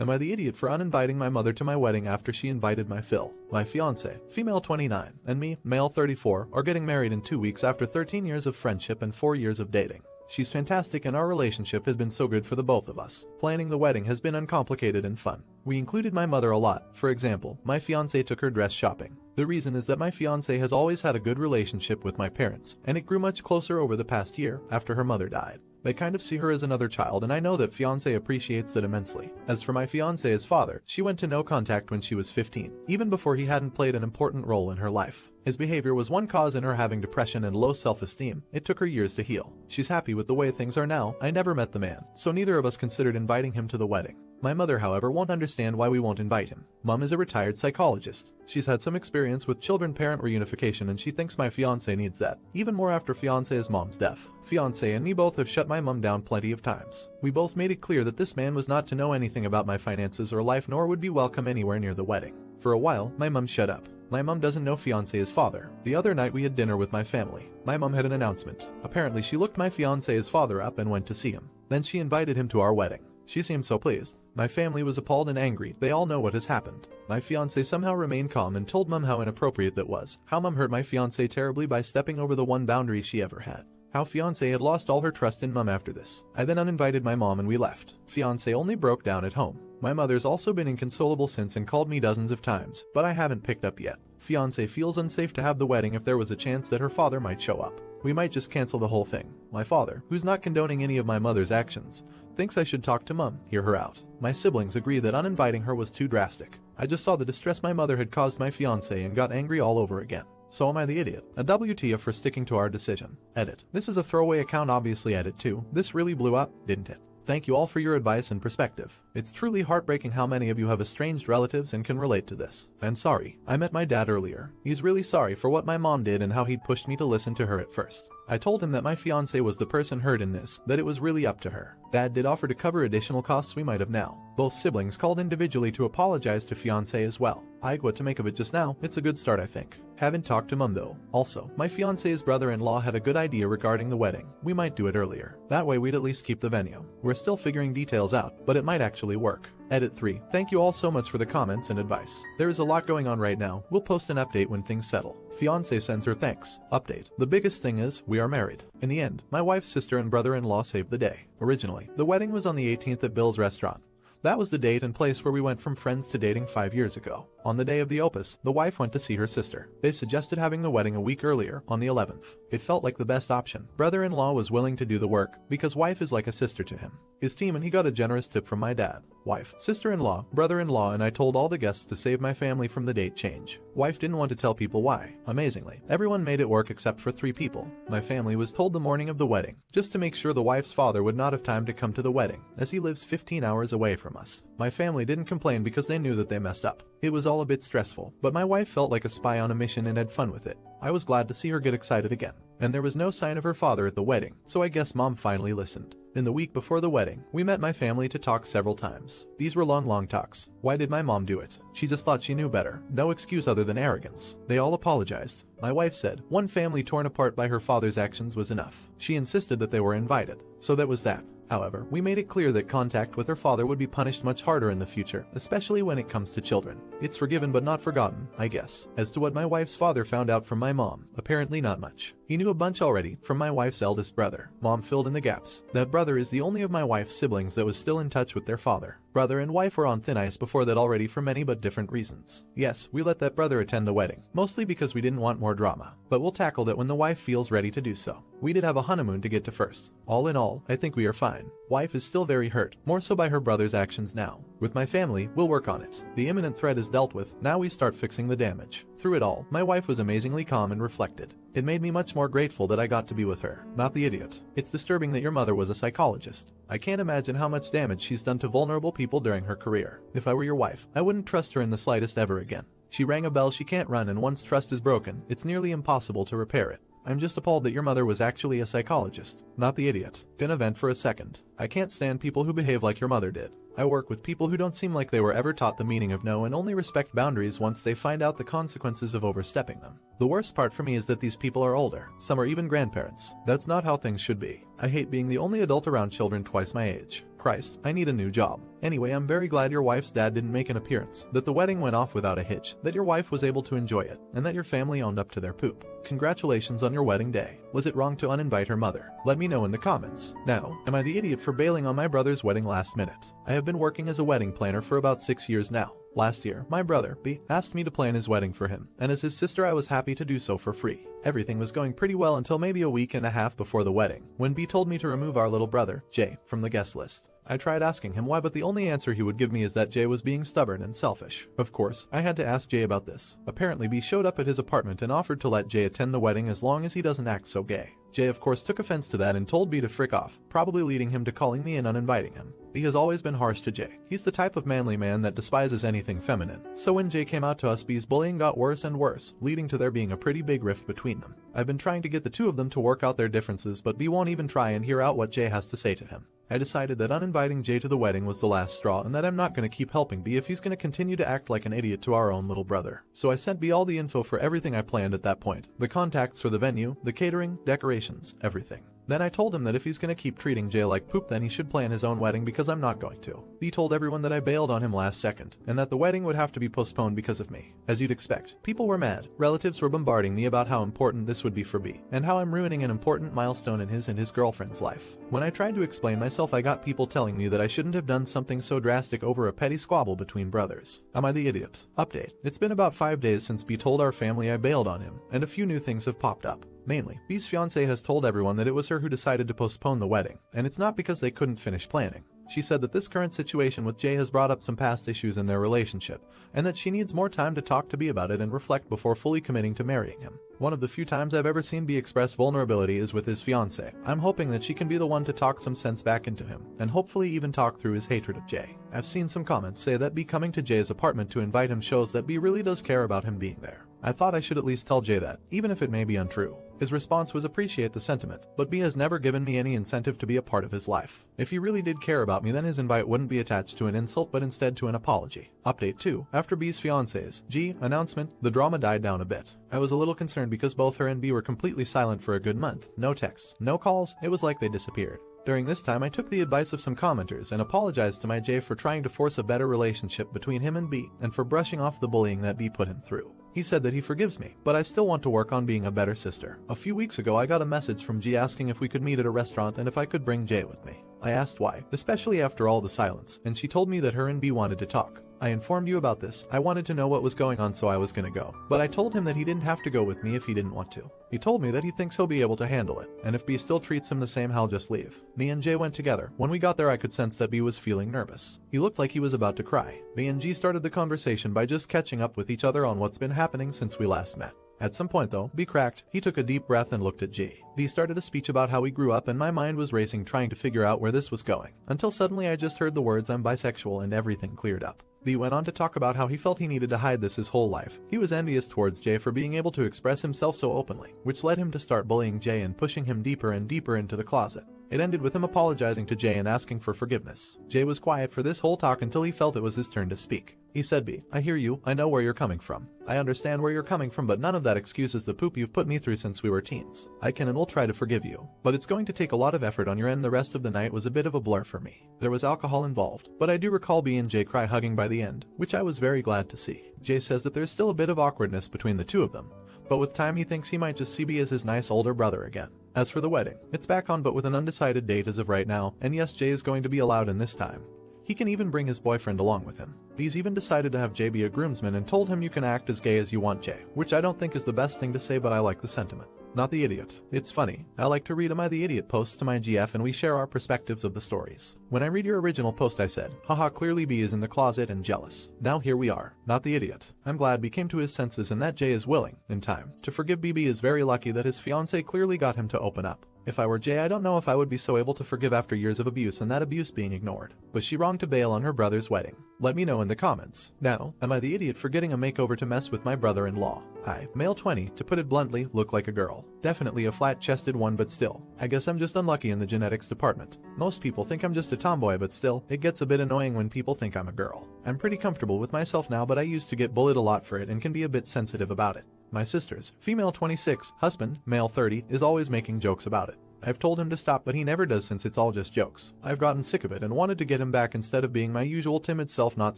Am I the idiot for uninviting my mother to my wedding after she invited my fiance, female 29, and me, male 34, are getting married in 2 weeks after 13 years of friendship and 4 years of dating. She's fantastic and our relationship has been so good for the both of us. Planning the wedding has been uncomplicated and fun. We included my mother a lot. For example, my fiance took her dress shopping. The reason is that my fiance has always had a good relationship with my parents, and it grew much closer over the past year after her mother died. They kind of see her as another child, and I know that fiance appreciates that immensely. As for my fiance's father, she went to no contact when she was 15, even before he hadn't played an important role in her life. His behavior was one cause in her having depression and low self-esteem. It took her years to heal. She's happy with the way things are now. I never met the man, so neither of us considered inviting him to the wedding. My mother, however, won't understand why we won't invite him. Mom is a retired psychologist. She's had some experience with children-parent reunification and she thinks my fiance needs that, even more after fiance's mom's death. Fiance and me both have shut my mom down plenty of times. We both made it clear that this man was not to know anything about my finances or life nor would be welcome anywhere near the wedding. For a while, my mom shut up. My mom doesn't know fiance's father. The other night we had dinner with my family. My mom had an announcement. Apparently she looked my fiance's father up and went to see him. Then she invited him to our wedding. She seemed so pleased. My family was appalled and angry. They all know what has happened. My fiance somehow remained calm and told mom how inappropriate that was. How mom hurt my fiance terribly by stepping over the one boundary she ever had. How fiance had lost all her trust in mom after this. I then uninvited my mom and we left. Fiance only broke down at home. My mother's also been inconsolable since and called me dozens of times, but I haven't picked up yet. Fiance feels unsafe to have the wedding if there was a chance that her father might show up. We might just cancel the whole thing. My father, who's not condoning any of my mother's actions, thinks I should talk to mom, hear her out. My siblings agree that uninviting her was too drastic. I just saw the distress my mother had caused my fiance and got angry all over again. So am I the idiot? A WTF for sticking to our decision. Edit. This is a throwaway account, obviously edit too. This really blew up, didn't it? Thank you all for your advice and perspective. It's truly heartbreaking how many of you have estranged relatives and can relate to this. I'm sorry. I met my dad earlier. He's really sorry for what my mom did and how he'd pushed me to listen to her at first. I told him that my fiance was the person hurt in this, that it was really up to her. Dad did offer to cover additional costs we might have now. Both siblings called individually to apologize to fiance as well. What to make of it just now, it's a good start I think. Haven't talked to mom though. Also, my fiance's brother-in-law had a good idea regarding the wedding. We might do it earlier. That way we'd at least keep the venue. We're still figuring details out, but it might actually work. Edit 3. Thank you all so much for the comments and advice. There is a lot going on right now. We'll post an update when things settle. Fiance sends her thanks. Update. The biggest thing is, we are married. In the end, my wife's sister and brother-in-law saved the day. Originally, the wedding was on the 18th at Bill's restaurant. That was the date and place where we went from friends to dating 5 years ago. On the day of the opus, the wife went to see her sister. They suggested having the wedding a week earlier, on the 11th. It felt like the best option. Brother-in-law was willing to do the work, because wife is like a sister to him. His team and he got a generous tip from my dad. Wife, sister-in-law, brother-in-law, and I told all the guests to save my family from the date change. Wife didn't want to tell people why. Amazingly, everyone made it work except for 3 people. My family was told the morning of the wedding, just to make sure the wife's father would not have time to come to the wedding, as he lives 15 hours away from us. My family didn't complain because they knew that they messed up. It was all a bit stressful, but my wife felt like a spy on a mission and had fun with it. I was glad to see her get excited again. And there was no sign of her father at the wedding, so I guess mom finally listened. In the week before the wedding, we met my family to talk several times. These were long talks. Why did my mom do it? She just thought she knew better. No excuse other than arrogance. They all apologized. My wife said, one family torn apart by her father's actions was enough. She insisted that they were invited. So that was that. However, we made it clear that contact with her father would be punished much harder in the future, especially when it comes to children. It's forgiven but not forgotten, I guess. As to what my wife's father found out from my mom, apparently not much. He knew a bunch already, from my wife's eldest brother. Mom filled in the gaps. That brother is the only of my wife's siblings that was still in touch with their father. Brother and wife were on thin ice before that already for many but different reasons. Yes, we let that brother attend the wedding, mostly because we didn't want more drama. But we'll tackle that when the wife feels ready to do so. We did have a honeymoon to get to first. All in all, I think we are fine. Wife is still very hurt, more so by her brother's actions now. With my family, we'll work on it. The imminent threat is dealt with, now we start fixing the damage. Through it all, my wife was amazingly calm and reflected. It made me much more grateful that I got to be with her, not the idiot. It's disturbing that your mother was a psychologist. I can't imagine how much damage she's done to vulnerable people during her career. If I were your wife, I wouldn't trust her in the slightest ever again. She rang a bell she can't run, and once trust is broken, it's nearly impossible to repair it. I'm just appalled that your mother was actually a psychologist, not the idiot. Gonna vent for a second. I can't stand people who behave like your mother did. I work with people who don't seem like they were ever taught the meaning of no and only respect boundaries once they find out the consequences of overstepping them. The worst part for me is that these people are older. Some are even grandparents. That's not how things should be. I hate being the only adult around children twice my age. Christ, I need a new job. Anyway, I'm very glad your wife's dad didn't make an appearance, that the wedding went off without a hitch, that your wife was able to enjoy it, and that your family owned up to their poop. Congratulations on your wedding day. Was it wrong to uninvite her mother? Let me know in the comments. Now, am I the idiot for bailing on my brother's wedding last minute? I have been working as a wedding planner for about 6 years now. Last year, my brother, B, asked me to plan his wedding for him, and as his sister I was happy to do so for free. Everything was going pretty well until maybe a week and a half before the wedding, when B told me to remove our little brother, J, from the guest list. I tried asking him why, but the only answer he would give me is that Jay was being stubborn and selfish. Of course, I had to ask Jay about this. Apparently B showed up at his apartment and offered to let Jay attend the wedding as long as he doesn't act so gay. Jay of course took offense to that and told B to frick off, probably leading him to calling me and uninviting him. B has always been harsh to Jay. He's the type of manly man that despises anything feminine. So when Jay came out to us, B's bullying got worse and worse, leading to there being a pretty big rift between them. I've been trying to get the two of them to work out their differences, but B won't even try and hear out what Jay has to say to him. I decided that uninviting Jay to the wedding was the last straw and that I'm not going to keep helping B if he's going to continue to act like an idiot to our own little brother. So I sent B all the info for everything I planned at that point. The contacts for the venue, the catering, decorations, everything. Then I told him that if he's going to keep treating Jay like poop, then he should plan his own wedding because I'm not going to. B told everyone that I bailed on him last second, and that the wedding would have to be postponed because of me. As you'd expect, people were mad. Relatives were bombarding me about how important this would be for B, and how I'm ruining an important milestone in his and his girlfriend's life. When I tried to explain myself, I got people telling me that I shouldn't have done something so drastic over a petty squabble between brothers. Am I the idiot? Update. It's been about 5 days since B told our family I bailed on him, and a few new things have popped up. Mainly, B's fiancée has told everyone that it was her who decided to postpone the wedding, and it's not because they couldn't finish planning. She said that this current situation with Jay has brought up some past issues in their relationship, and that she needs more time to talk to B about it and reflect before fully committing to marrying him. One of the few times I've ever seen B express vulnerability is with his fiancée. I'm hoping that she can be the one to talk some sense back into him, and hopefully even talk through his hatred of Jay. I've seen some comments say that B coming to Jay's apartment to invite him shows that B really does care about him being there. I thought I should at least tell Jay that, even if it may be untrue. His response was appreciate the sentiment, but B has never given me any incentive to be a part of his life. If he really did care about me, then his invite wouldn't be attached to an insult but instead to an apology. Update 2. After B's fiancé's G announcement, the drama died down a bit. I was a little concerned because both her and B were completely silent for a good month. No texts, no calls, it was like they disappeared. During this time I took the advice of some commenters and apologized to my Jay for trying to force a better relationship between him and B, and for brushing off the bullying that B put him through. He said that he forgives me, but I still want to work on being a better sister. A few weeks ago I got a message from G asking if we could meet at a restaurant and if I could bring Jay with me. I asked why, especially after all the silence, and she told me that her and B wanted to talk. I informed you about this. I wanted to know what was going on, so I was gonna go. But I told him that he didn't have to go with me if he didn't want to. He told me that he thinks he'll be able to handle it, and if B still treats him the same, he'll just leave. Me and Jay went together. When we got there I could sense that B was feeling nervous. He looked like he was about to cry. B and G started the conversation by just catching up with each other on what's been happening since we last met. At some point though, B cracked, he took a deep breath and looked at G. B started a speech about how he grew up and my mind was racing trying to figure out where this was going. Until suddenly I just heard the words I'm bisexual and everything cleared up. B went on to talk about how he felt he needed to hide this his whole life. He was envious towards Jay for being able to express himself so openly, which led him to start bullying Jay and pushing him deeper and deeper into the closet. It ended with him apologizing to Jay and asking for forgiveness. Jay was quiet for this whole talk until he felt it was his turn to speak. He said, B, I hear you, I know where you're coming from. I understand where you're coming from, but none of that excuses the poop you've put me through since we were teens. I can and will try to forgive you, but it's going to take a lot of effort on your end. The rest of the night was a bit of a blur for me. There was alcohol involved, but I do recall B and Jay cry hugging by the end, which I was very glad to see. Jay says that there's still a bit of awkwardness between the two of them, but with time he thinks he might just see B as his nice older brother again. As for the wedding, it's back on but with an undecided date as of right now, and yes, Jay is going to be allowed in this time. He can even bring his boyfriend along with him. B's even decided to have Jay be a groomsman and told him you can act as gay as you want, Jay, which I don't think is the best thing to say, but I like the sentiment. Not the idiot. It's funny. I like to read Am I the Idiot posts to my GF and we share our perspectives of the stories. When I read your original post I said, haha, clearly B is in the closet and jealous. Now here we are. Not the idiot. I'm glad B came to his senses and that Jay is willing, in time, to forgive B. B is very lucky that his fiancée clearly got him to open up. If I were Jay, I don't know if I would be so able to forgive after years of abuse and that abuse being ignored. Was she wrong to bail on her brother's wedding? Let me know in the comments. Now, am I the idiot for getting a makeover to mess with my brother-in-law? I, male 20, to put it bluntly, look like a girl. Definitely a flat-chested one, but still. I guess I'm just unlucky in the genetics department. Most people think I'm just a tomboy, but still, it gets a bit annoying when people think I'm a girl. I'm pretty comfortable with myself now, but I used to get bullied a lot for it and can be a bit sensitive about it. My sister's, female 26, husband, male 30, is always making jokes about it. I've told him to stop but he never does since it's all just jokes. I've gotten sick of it and wanted to get him back instead of being my usual timid self not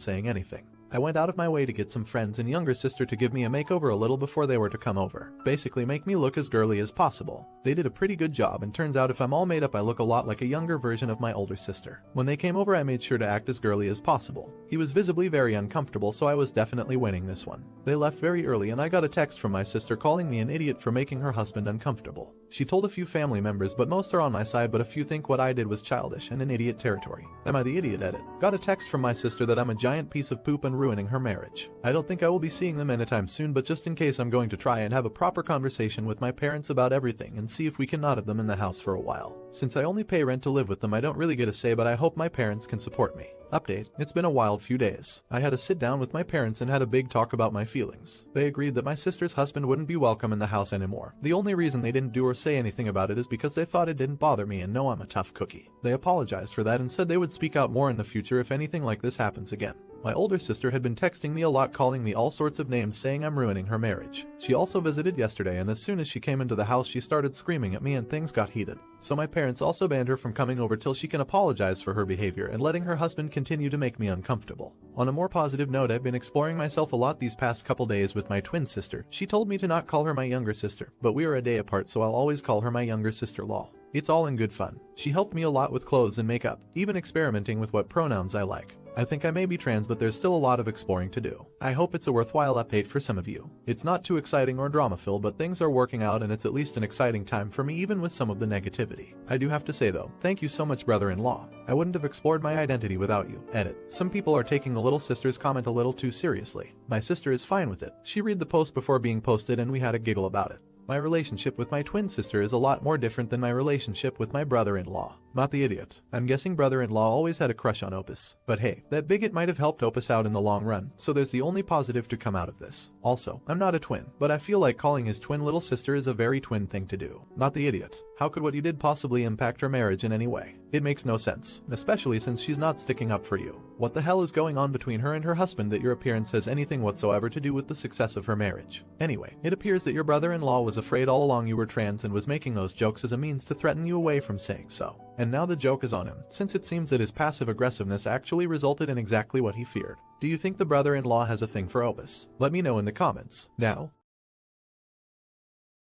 saying anything. I went out of my way to get some friends and younger sister to give me a makeover a little before they were to come over. Basically make me look as girly as possible. They did a pretty good job and turns out if I'm all made up I look a lot like a younger version of my older sister. When they came over I made sure to act as girly as possible. He was visibly very uncomfortable so I was definitely winning this one. They left very early and I got a text from my sister calling me an idiot for making her husband uncomfortable. She told a few family members but most are on my side but a few think what I did was childish and in idiot territory. Am I the idiot at it? Got a text from my sister that I'm a giant piece of poop and ruining her marriage. I don't think I will be seeing them anytime soon but just in case I'm going to try and have a proper conversation with my parents about everything and see if we can not have them in the house for a while. Since I only pay rent to live with them I don't really get a say but I hope my parents can support me. Update, it's been a wild few days. I had a sit down with my parents and had a big talk about my feelings. They agreed that my sister's husband wouldn't be welcome in the house anymore. The only reason they didn't do or say anything about it is because they thought it didn't bother me and know I'm a tough cookie. They apologized for that and said they would speak out more in the future if anything like this happens again. My older sister had been texting me a lot calling me all sorts of names saying I'm ruining her marriage. She also visited yesterday and as soon as she came into the house she started screaming at me and things got heated. So my parents also banned her from coming over till she can apologize for her behavior and letting her husband continue to make me uncomfortable. On a more positive note I've been exploring myself a lot these past couple days with my twin sister. She told me to not call her my younger sister, but we are a day apart so I'll always call her my younger sister lol. It's all in good fun. She helped me a lot with clothes and makeup, even experimenting with what pronouns I like. I think I may be trans but there's still a lot of exploring to do. I hope it's a worthwhile update for some of you. It's not too exciting or drama-filled but things are working out and it's at least an exciting time for me even with some of the negativity. I do have to say though, thank you so much brother-in-law. I wouldn't have explored my identity without you. Edit. Some people are taking the little sister's comment a little too seriously. My sister is fine with it. She read the post before being posted and we had a giggle about it. My relationship with my twin sister is a lot more different than my relationship with my brother-in-law. Not the idiot. I'm guessing brother-in-law always had a crush on Opus. But hey, that bigot might have helped Opus out in the long run, so there's the only positive to come out of this. Also, I'm not a twin, but I feel like calling his twin little sister is a very twin thing to do. Not the idiot. How could what you did possibly impact her marriage in any way? It makes no sense, especially since she's not sticking up for you. What the hell is going on between her and her husband that your appearance has anything whatsoever to do with the success of her marriage? Anyway, it appears that your brother-in-law was afraid all along you were trans and was making those jokes as a means to threaten you away from saying so. And now the joke is on him, since it seems that his passive aggressiveness actually resulted in exactly what he feared. Do you think the brother-in-law has a thing for Opus? Let me know in the comments. Now,